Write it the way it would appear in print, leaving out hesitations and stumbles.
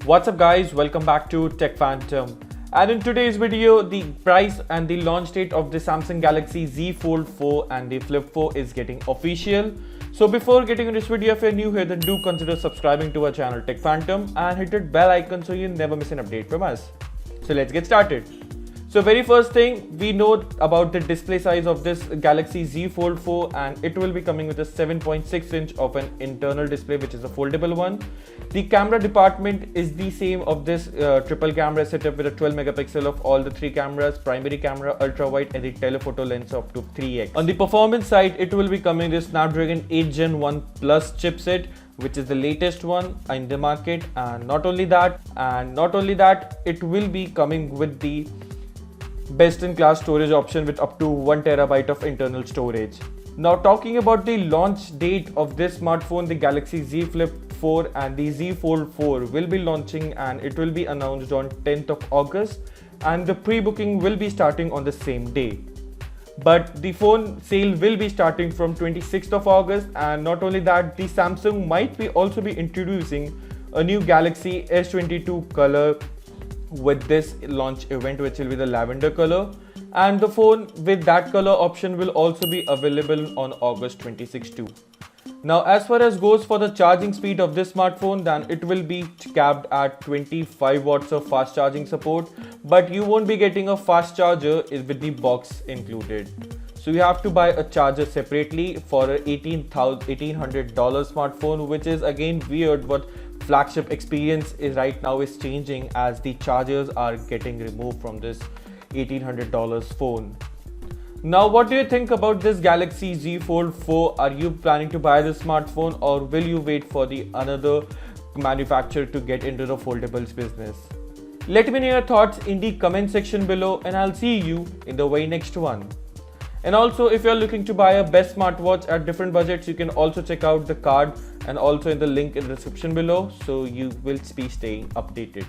What's up guys, welcome back to Tech Phantom. And in today's video, the price and the launch date of the Samsung Galaxy Z Fold 4 and the Flip 4 is getting official. So before getting into this video, if you're new here, then do consider subscribing to our channel Tech Phantom and hit that bell icon so you never miss an update from us. So let's get started. So very first thing, we know about the display size of this Galaxy Z Fold 4 and it will be coming with a 7.6 inch of an internal display, which is a foldable one. The camera department is the same of this triple camera setup with a 12 megapixel of all the three cameras, primary camera, ultra wide and the telephoto lens up to 3x. On the performance side, it will be coming with Snapdragon 8 Gen 1 Plus chipset, which is the latest one in the market. And not only that, it will be coming with the best-in-class storage option with up to 1 terabyte of internal storage. Now talking about the launch date of this smartphone, the Galaxy Z Flip 4 and the Z Fold 4 will be launching and it will be announced on 10th of August and the pre-booking will be starting on the same day. But the phone sale will be starting from 26th of August, and not only that, the Samsung might be also be introducing a new Galaxy S22 color with this launch event, which will be the lavender color, and the phone with that color option will also be available on August 26th too. Now as far as goes for the charging speed of this smartphone, then it will be capped at 25 watts of fast charging support, but you won't be getting a fast charger with the box included. So you have to buy a charger separately for a $1,800 smartphone, which is again weird. What flagship experience is right now is changing as the chargers are getting removed from this $1,800 phone. Now what do you think about this Galaxy Z Fold 4? Are you planning to buy this smartphone or will you wait for the another manufacturer to get into the foldables business? Let me know your thoughts in the comment section below and I'll see you in the very next one. And also, if you're looking to buy a best smartwatch at different budgets, you can also check out the card and also in the link in the description below, so you will be staying updated.